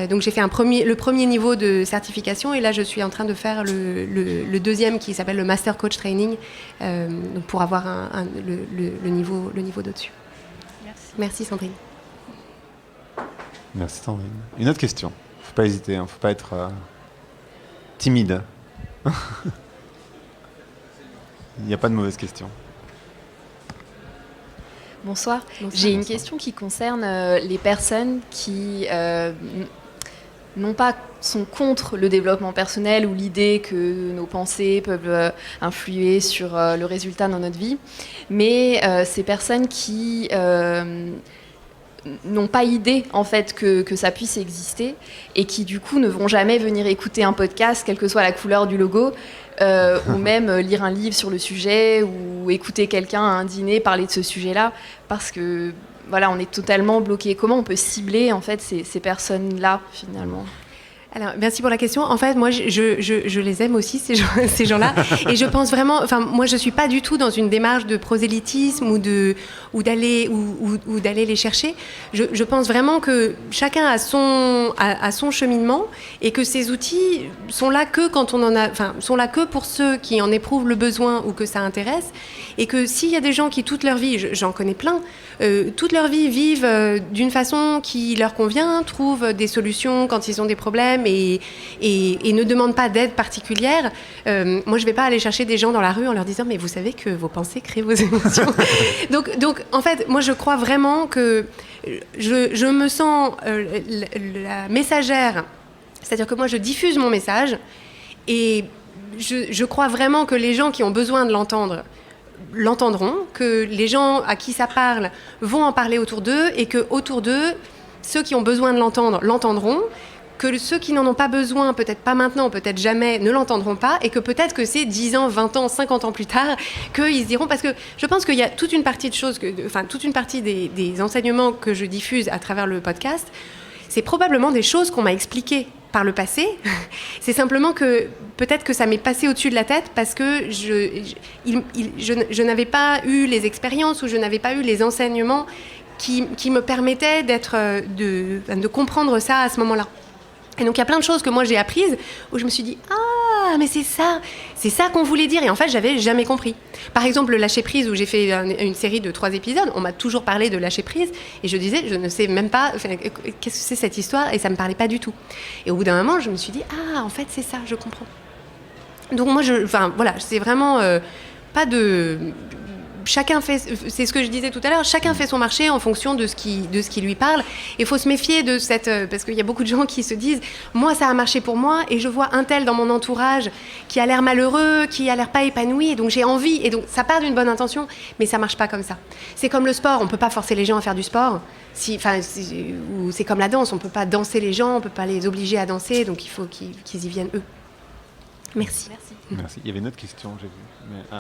Speaker 2: Donc j'ai fait le premier niveau de certification, et là je suis en train de faire le deuxième qui s'appelle le Master Coach Training, donc pour avoir le niveau d'au-dessus. Merci Sandrine.
Speaker 1: Merci Sandrine. Une autre question. Faut pas hésiter, hein. Faut pas être timide. Il n'y a pas de mauvaise question.
Speaker 5: Bonsoir.
Speaker 2: Bonsoir.
Speaker 5: J'ai une question qui concerne les personnes qui non pas sont contre le développement personnel ou l'idée que nos pensées peuvent influer sur le résultat dans notre vie, mais ces personnes qui n'ont pas idée en fait que ça puisse exister et qui du coup ne vont jamais venir écouter un podcast, quelle que soit la couleur du logo, ou même lire un livre sur le sujet ou écouter quelqu'un à un dîner parler de ce sujet-là, parce que voilà, on est totalement bloqué. Comment on peut cibler en fait ces personnes-là finalement?
Speaker 2: Alors, merci pour la question. En fait, moi, je les aime aussi, ces gens-là. Et je pense vraiment... Enfin, moi, je ne suis pas du tout dans une démarche de prosélytisme ou d'aller les chercher. Je pense vraiment que chacun a son cheminement et que ces outils sont là que quand on en a... Enfin, sont là que pour ceux qui en éprouvent le besoin ou que ça intéresse. Et que s'il y a des gens qui, toute leur vie, j'en connais plein, toute leur vie vivent d'une façon qui leur convient, trouvent des solutions quand ils ont des problèmes et ne demandent pas d'aide particulière. Moi, je ne vais pas aller chercher des gens dans la rue en leur disant « mais vous savez que vos pensées créent vos émotions ». Donc, en fait, moi, je crois vraiment que je me sens la messagère, c'est-à-dire que moi, je diffuse mon message et je crois vraiment que les gens qui ont besoin de l'entendront, que les gens à qui ça parle vont en parler autour d'eux et que autour d'eux, ceux qui ont besoin de l'entendre l'entendront, que ceux qui n'en ont pas besoin, peut-être pas maintenant, peut-être jamais, ne l'entendront pas et que peut-être que c'est 10 ans, 20 ans, 50 ans plus tard qu'ils se diront, parce que je pense qu'il y a toute une partie de choses, toute une partie des enseignements que je diffuse à travers le podcast, c'est probablement des choses qu'on m'a expliquées par le passé. C'est simplement que peut-être que ça m'est passé au-dessus de la tête parce que je n'avais pas eu les expériences ou je n'avais pas eu les enseignements qui me permettaient de comprendre ça à ce moment-là. Et donc il y a plein de choses que moi j'ai apprises où je me suis dit « Ah, mais c'est ça qu'on voulait dire » et en fait j'avais jamais compris. Par exemple le lâcher prise où j'ai fait une série de 3 épisodes, on m'a toujours parlé de lâcher prise et je disais je ne sais même pas qu'est-ce que c'est cette histoire et ça me parlait pas du tout. Et au bout d'un moment je me suis dit « Ah, en fait c'est ça, je comprends ». Donc moi voilà, c'est vraiment pas de... Chacun fait, c'est ce que je disais tout à l'heure, chacun fait son marché en fonction de ce qui lui parle. Il faut se méfier de parce qu'il y a beaucoup de gens qui se disent « Moi, ça a marché pour moi et je vois un tel dans mon entourage qui a l'air malheureux, qui a l'air pas épanoui, et donc j'ai envie. » Et donc ça part d'une bonne intention, mais ça marche pas comme ça. C'est comme le sport, on peut pas forcer les gens à faire du sport. Ou c'est comme la danse, on peut pas danser les gens, on peut pas les obliger à danser, donc il faut qu'ils y viennent eux. Merci.
Speaker 1: Merci. Il y avait une autre question, j'ai vu. Mais,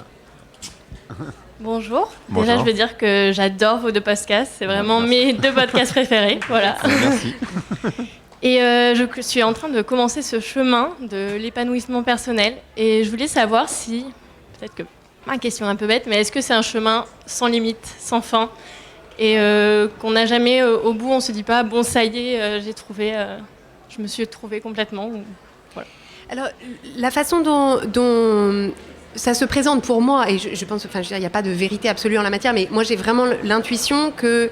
Speaker 6: Bonjour.
Speaker 1: Bonjour.
Speaker 6: Déjà, je veux dire que j'adore vos 2 podcasts. C'est vraiment mes 2 podcasts préférés. Voilà.
Speaker 1: Merci.
Speaker 6: Et je suis en train de commencer ce chemin de l'épanouissement personnel. Et je voulais savoir si, peut-être que ma question est un peu bête, mais est-ce que c'est un chemin sans limite, sans fin, et qu'on n'a jamais au bout, on se dit pas bon ça y est, je me suis trouvée complètement. Voilà.
Speaker 2: Alors la façon dont ça se présente pour moi, et je pense, enfin, il n'y a pas de vérité absolue en la matière, mais moi j'ai vraiment l'intuition que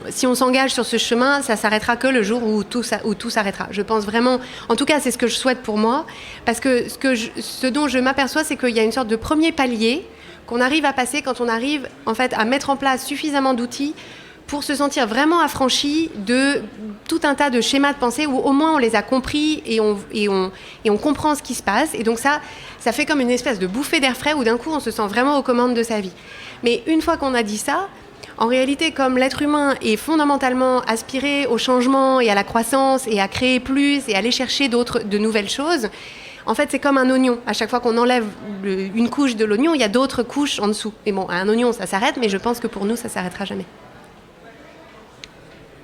Speaker 2: si on s'engage sur ce chemin, ça s'arrêtera que le jour où tout s'arrêtera. Je pense vraiment, en tout cas c'est ce que je souhaite pour moi, parce que ce dont je m'aperçois, c'est qu'il y a une sorte de premier palier qu'on arrive à passer quand on arrive en fait à mettre en place suffisamment d'outils pour se sentir vraiment affranchi de tout un tas de schémas de pensée où au moins on les a compris et on comprend ce qui se passe. Et donc ça fait comme une espèce de bouffée d'air frais où d'un coup on se sent vraiment aux commandes de sa vie. Mais une fois qu'on a dit ça, en réalité, comme l'être humain est fondamentalement aspiré au changement et à la croissance et à créer plus et à aller chercher de nouvelles choses, en fait, c'est comme un oignon. À chaque fois qu'on enlève une couche de l'oignon, il y a d'autres couches en dessous. Et bon, un oignon, ça s'arrête, mais je pense que pour nous, ça ne s'arrêtera jamais.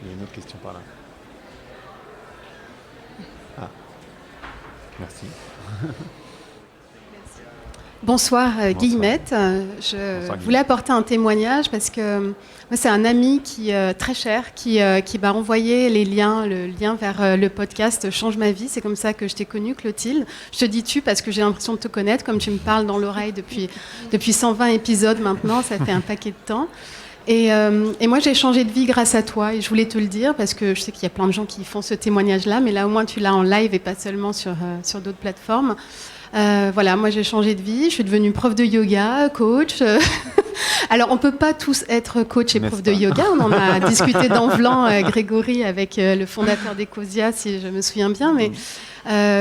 Speaker 1: Il y a une autre question par là. Ah, merci.
Speaker 7: Bonsoir, Guillemette. Je voulais apporter un témoignage parce que moi, c'est un ami très cher qui m'a envoyé le lien vers le podcast Change ma vie. C'est comme ça que je t'ai connue, Clotilde. Je te dis tu parce que j'ai l'impression de te connaître, comme tu me parles dans l'oreille depuis 120 épisodes maintenant. Ça fait un paquet de temps. Et moi, j'ai changé de vie grâce à toi et je voulais te le dire parce que je sais qu'il y a plein de gens qui font ce témoignage-là, mais là, au moins, tu l'as en live et pas seulement sur d'autres plateformes. Voilà, moi j'ai changé de vie, je suis devenue prof de yoga, coach. Alors on peut pas tous être coach et prof de yoga, on en a discuté dans Vlan, Grégory, avec le fondateur d'Ecosia, si je me souviens bien, mais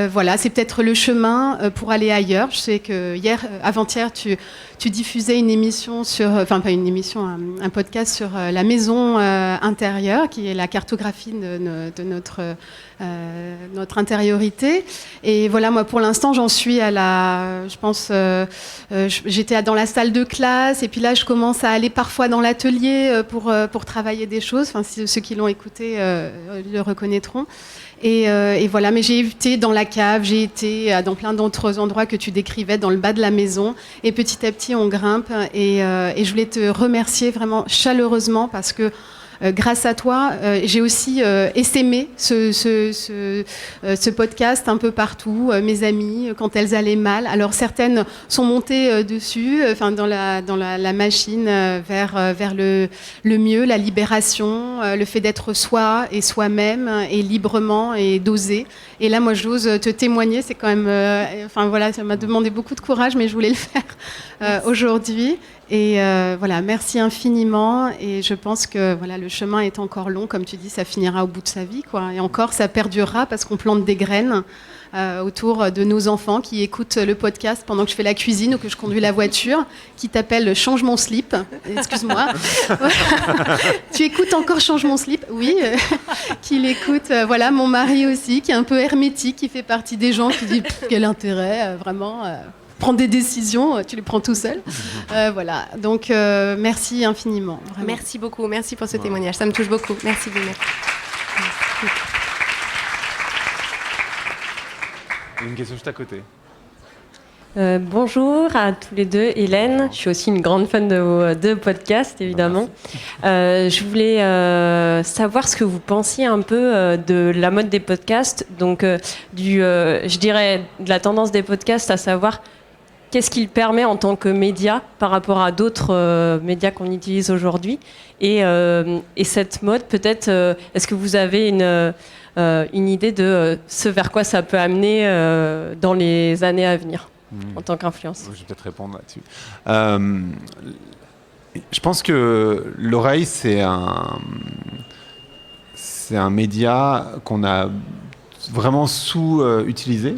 Speaker 7: voilà, c'est peut-être le chemin pour aller ailleurs. Je sais que avant-hier, tu diffusais une émission pas une émission, un podcast sur la maison intérieure, qui est la cartographie de notre intériorité. Et voilà, moi pour l'instant, j'en suis je pense, j'étais dans la salle de classe, et puis là, je commence à aller parfois dans l'atelier pour travailler des choses. Enfin, ceux qui l'ont écouté le reconnaîtront. Et voilà, mais j'ai été dans la cave, j'ai été dans plein d'autres endroits que tu décrivais, dans le bas de la maison. Et petit à petit, on grimpe. Et je voulais te remercier vraiment chaleureusement parce que grâce à toi, j'ai aussi essaimé ce podcast un peu partout. Mes amies, quand elles allaient mal. Alors certaines sont montées dessus, dans la machine vers le mieux, la libération, le fait d'être soi et soi-même et librement et d'oser. Et là, moi, j'ose te témoigner. C'est quand même, voilà, ça m'a demandé beaucoup de courage, mais je voulais le faire aujourd'hui. Et voilà, merci infiniment. Et je pense que voilà, le chemin est encore long, comme tu dis, ça finira au bout de sa vie, quoi. Et encore, ça perdurera parce qu'on plante des graines autour de nos enfants qui écoutent le podcast pendant que je fais la cuisine ou que je conduis la voiture, qui t'appelle Change mon slip. Excuse-moi. Tu écoutes encore Change mon slip? Oui. Qui l'écoute. Voilà, mon mari aussi, qui est un peu hermétique, qui fait partie des gens qui disent quel intérêt, vraiment. Prendre des décisions, tu les prends tout seul. Voilà, donc merci infiniment. Vraiment.
Speaker 2: Merci beaucoup, merci pour ce témoignage, ça me touche beaucoup. Merci Guillemette.
Speaker 1: Une question juste à côté.
Speaker 8: Bonjour à tous les deux, Hélène. Je suis aussi une grande fan de vos deux podcasts, évidemment. Je voulais savoir ce que vous pensiez un peu de la mode des podcasts, donc je dirais de la tendance des podcasts, à savoir qu'est-ce qu'il permet en tant que média par rapport à d'autres médias qu'on utilise aujourd'hui, et cette mode, peut-être, est-ce que vous avez une idée de ce vers quoi ça peut amener dans les années à venir en tant qu'influence?
Speaker 1: Je vais peut-être répondre là-dessus. Je pense que l'oreille, c'est un média qu'on a vraiment sous-utilisé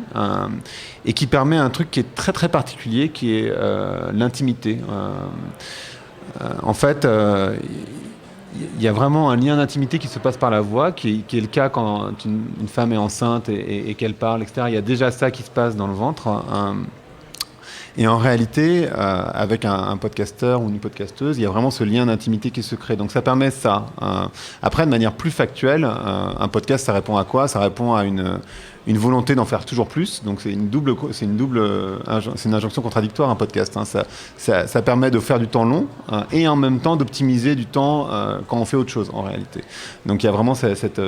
Speaker 1: et qui permet un truc qui est très très particulier, qui est l'intimité. En fait, il y a vraiment un lien d'intimité qui se passe par la voix, qui est le cas quand une femme est enceinte et qu'elle parle, etc. Il y a déjà ça qui se passe dans le ventre. Et en réalité, avec un podcasteur ou une podcasteuse, il y a vraiment ce lien d'intimité qui se crée. Donc ça permet ça. Après, de manière plus factuelle, un podcast, ça répond à quoi ? Ça répond à une volonté d'en faire toujours plus. Donc c'est une injonction contradictoire, un podcast. Hein. Ça permet de faire du temps long et en même temps d'optimiser du temps quand on fait autre chose en réalité. Donc il y a vraiment cette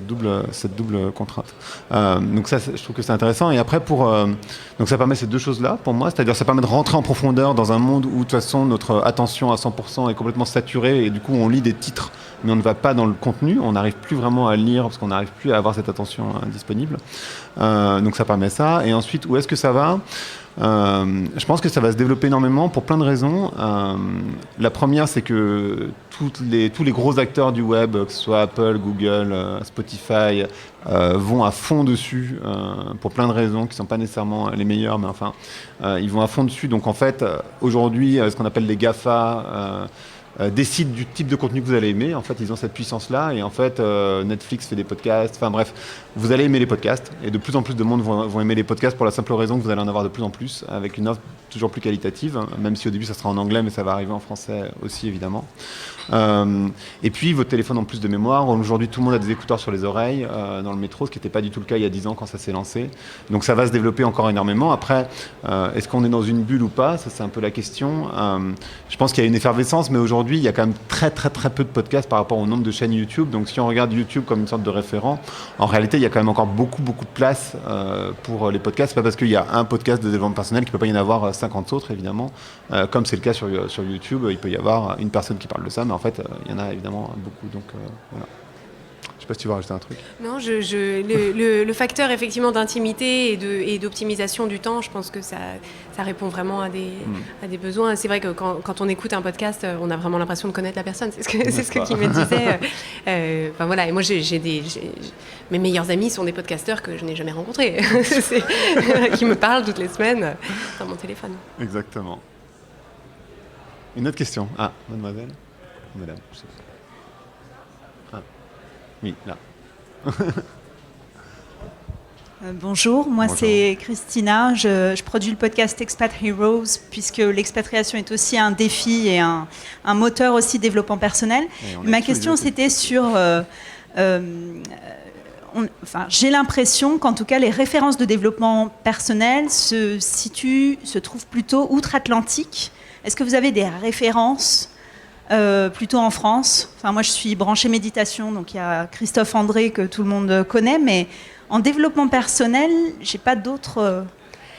Speaker 1: double contrainte. Donc ça, je trouve que c'est intéressant. Et après, donc ça permet ces deux choses-là pour moi, c'est-à-dire ça permet de rentrer en profondeur dans un monde où de toute façon notre attention à 100% est complètement saturée et du coup on lit des titres mais on ne va pas dans le contenu, on n'arrive plus vraiment à lire parce qu'on n'arrive plus à avoir cette attention disponible. Donc ça permet ça. Et ensuite, où est-ce que ça va ? Je pense que ça va se développer énormément pour plein de raisons. La première, c'est que tous les gros acteurs du web, que ce soit Apple, Google, Spotify, vont à fond dessus pour plein de raisons qui ne sont pas nécessairement les meilleures, mais enfin, ils vont à fond dessus. Donc en fait, aujourd'hui, ce qu'on appelle les GAFA décident du type de contenu que vous allez aimer. En fait, ils ont cette puissance-là. Et en fait, Netflix fait des podcasts. Enfin bref, vous allez aimer les podcasts. Et de plus en plus de monde vont aimer les podcasts pour la simple raison que vous allez en avoir de plus en plus, avec une offre toujours plus qualitative. Même si au début, ça sera en anglais, mais ça va arriver en français aussi, évidemment. Et puis, votre téléphone en plus de mémoire. Aujourd'hui, tout le monde a des écouteurs sur les oreilles dans le métro, ce qui n'était pas du tout le cas il y a 10 ans quand ça s'est lancé. Donc, ça va se développer encore énormément. Après, est-ce qu'on est dans une bulle ou pas ? Ça, c'est un peu la question. Je pense qu'il y a une effervescence, mais aujourd'hui, il y a quand même très peu de podcasts par rapport au nombre de chaînes YouTube. Donc, si on regarde YouTube comme une sorte de référent, en réalité, il y a quand même encore beaucoup de place pour les podcasts. C'est pas parce qu'il y a un podcast de développement personnel qu'il ne peut pas y en avoir 50 autres, évidemment. Comme c'est le cas sur YouTube, il peut y avoir une personne qui parle de ça, mais en fait, il y en a évidemment beaucoup. Donc, voilà. Je sais pas si tu veux rajouter un truc.
Speaker 2: Non, le facteur effectivement d'intimité et d'optimisation du temps, je pense que ça répond vraiment à des besoins. C'est vrai que quand on écoute un podcast, on a vraiment l'impression de connaître la personne. C'est ce que Kim me disait. Enfin voilà, et moi mes meilleurs amis sont des podcasteurs que je n'ai jamais rencontrés, qui me parlent toutes les semaines dans mon téléphone.
Speaker 1: Exactement. Une autre question. Ah, mademoiselle, madame. Je sais pas. Oui, là.
Speaker 9: Bonjour, moi c'est Christina, je produis le podcast Expat Heroes puisque l'expatriation est aussi un défi et un moteur aussi développement personnel. Ma question c'était sur... j'ai l'impression qu'en tout cas les références de développement personnel se trouvent plutôt outre-Atlantique. Est-ce que vous avez des références plutôt en France? Enfin, moi je suis branchée méditation, donc il y a Christophe André que tout le monde connaît, mais en développement personnel, j'ai pas d'autres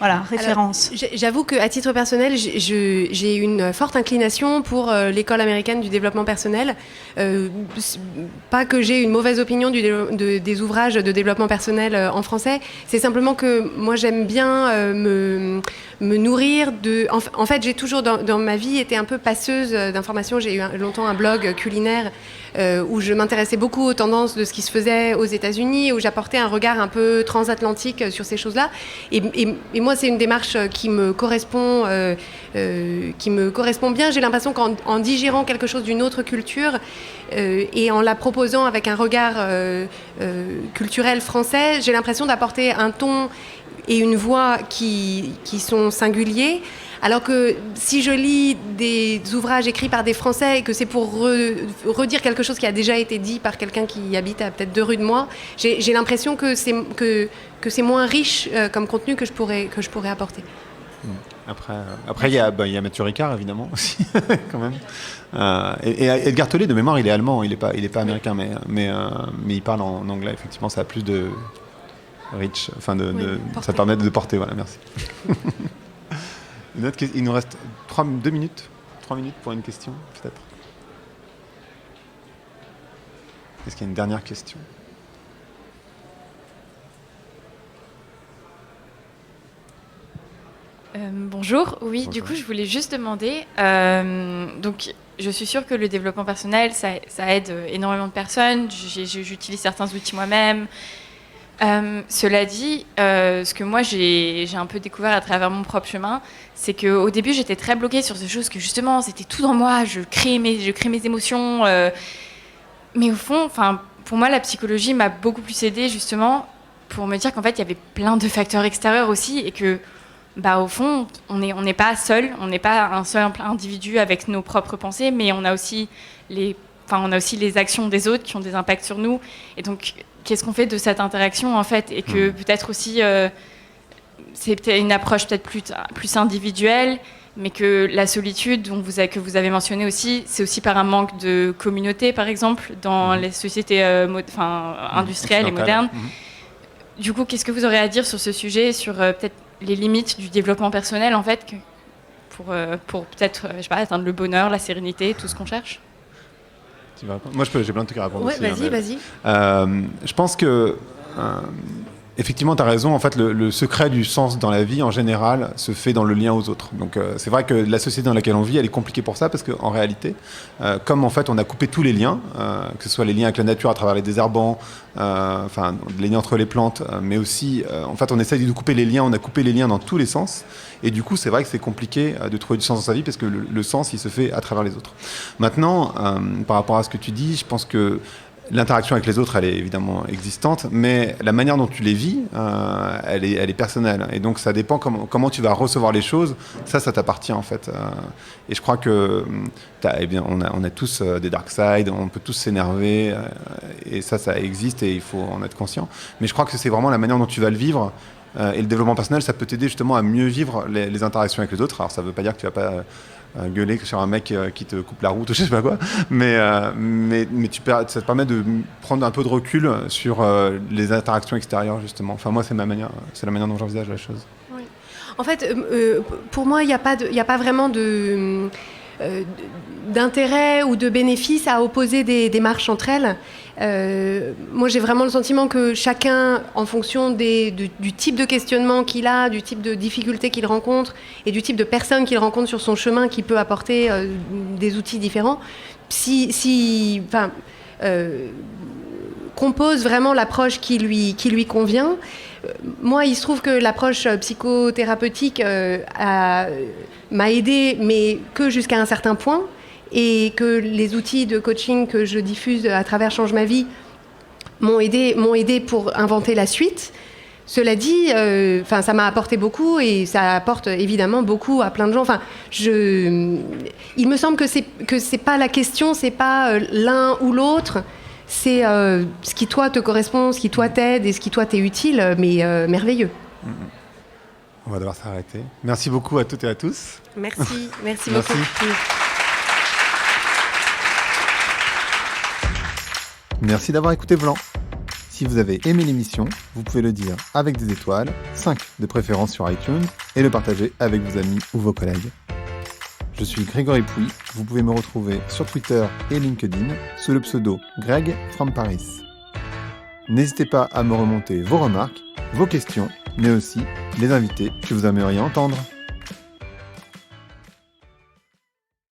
Speaker 9: références.
Speaker 2: Alors, j'avoue qu'à titre personnel, j'ai une forte inclination pour l'école américaine du développement personnel. Pas que j'ai une mauvaise opinion des ouvrages de développement personnel en français, c'est simplement que moi j'aime bien me nourrir de... En fait, j'ai toujours dans ma vie été un peu passeuse d'informations. J'ai eu longtemps un blog culinaire où je m'intéressais beaucoup aux tendances de ce qui se faisait aux États-Unis, où j'apportais un regard un peu transatlantique sur ces choses-là. Et moi, c'est une démarche qui me correspond bien. J'ai l'impression qu'en digérant quelque chose d'une autre culture et en la proposant avec un regard culturel français, j'ai l'impression d'apporter un ton et une voix qui sont singuliers. Alors que si je lis des ouvrages écrits par des Français et que c'est pour redire quelque chose qui a déjà été dit par quelqu'un qui habite à peut-être 2 rues de moi, j'ai l'impression que c'est moins riche comme contenu que je pourrais apporter.
Speaker 1: Après il y a Mathieu Ricard évidemment aussi quand même. Et Edgar Tolle de mémoire il est allemand, il est pas américain mais il parle en anglais, effectivement ça a plus de reach, enfin ça permet de porter, voilà, merci. Il nous reste 3 minutes pour une question, peut-être. Est-ce qu'il y a une dernière question ?
Speaker 10: Bonjour, oui, bonjour. Du coup, je voulais juste demander, donc je suis sûre que le développement personnel, ça aide énormément de personnes, j'utilise certains outils moi-même. Cela dit, ce que moi j'ai un peu découvert à travers mon propre chemin, c'est qu'au début j'étais très bloquée sur ces choses que justement c'était tout dans moi, je crée mes émotions, mais au fond, pour moi la psychologie m'a beaucoup plus aidée justement pour me dire qu'en fait il y avait plein de facteurs extérieurs aussi et que au fond, on n'est pas seul, on n'est pas un seul individu avec nos propres pensées, mais on a aussi les actions des autres qui ont des impacts sur nous. Et donc, qu'est-ce qu'on fait de cette interaction, en fait? Et que peut-être aussi, c'est peut-être une approche peut-être plus individuelle, mais que la solitude que vous avez mentionné aussi, c'est aussi par un manque de communauté, par exemple, dans les sociétés industrielles et modernes. Du coup, qu'est-ce que vous aurez à dire sur ce sujet, sur peut-être les limites du développement personnel, en fait, pour peut-être, atteindre le bonheur, la sérénité, tout ce qu'on cherche?
Speaker 1: Moi, j'ai plein de trucs à répondre aussi.
Speaker 2: Vas-y.
Speaker 1: Je pense que... effectivement, tu as raison. En fait, le secret du sens dans la vie, en général, se fait dans le lien aux autres. Donc, c'est vrai que la société dans laquelle on vit, elle est compliquée pour ça, parce qu'en réalité, comme en fait, on a coupé tous les liens, que ce soit les liens avec la nature à travers les désherbants, les liens entre les plantes, mais aussi, en fait, on essaye de couper les liens. On a coupé les liens dans tous les sens. Et du coup, c'est vrai que c'est compliqué de trouver du sens dans sa vie, parce que le sens, il se fait à travers les autres. Maintenant, par rapport à ce que tu dis, je pense que l'interaction avec les autres, elle est évidemment existante, mais la manière dont tu les vis, elle est personnelle. Et donc, ça dépend comment tu vas recevoir les choses. Ça t'appartient, en fait. Et je crois que on a tous des dark sides, on peut tous s'énerver, et ça existe, et il faut en être conscient. Mais je crois que c'est vraiment la manière dont tu vas le vivre. Et le développement personnel, ça peut t'aider justement à mieux vivre les interactions avec les autres. Alors, ça ne veut pas dire que tu vas pas gueuler sur un mec qui te coupe la route ou je sais pas quoi, mais ça te permet de prendre un peu de recul sur les interactions extérieures, justement. Enfin, moi, c'est la manière dont j'envisage la chose.
Speaker 2: Oui. En fait, pour moi, il n'y a pas vraiment d'intérêt ou de bénéfice à opposer des démarches entre elles. Moi, j'ai vraiment le sentiment que chacun, en fonction du type de questionnement qu'il a, du type de difficulté qu'il rencontre et du type de personne qu'il rencontre sur son chemin, qui peut apporter des outils différents, compose vraiment l'approche qui lui convient. Moi, il se trouve que l'approche psychothérapeutique m'a aidée, mais que jusqu'à un certain point, et que les outils de coaching que je diffuse à travers Change ma vie m'ont aidé pour inventer la suite. Cela dit, ça m'a apporté beaucoup, et ça apporte évidemment beaucoup à plein de gens. Il me semble que c'est pas la question, c'est pas l'un ou l'autre. C'est ce qui, toi, te correspond, ce qui, toi, t'aide et ce qui, toi, t'est utile, mais merveilleux.
Speaker 1: On va devoir s'arrêter. Merci beaucoup à toutes et à tous.
Speaker 2: Merci beaucoup.
Speaker 1: Merci d'avoir écouté Vlan. Si vous avez aimé l'émission, vous pouvez le dire avec des étoiles, 5 de préférence sur iTunes, et le partager avec vos amis ou vos collègues. Je suis Grégory Pouy, vous pouvez me retrouver sur Twitter et LinkedIn sous le pseudo Greg from Paris. N'hésitez pas à me remonter vos remarques, vos questions, mais aussi les invités que vous aimeriez entendre.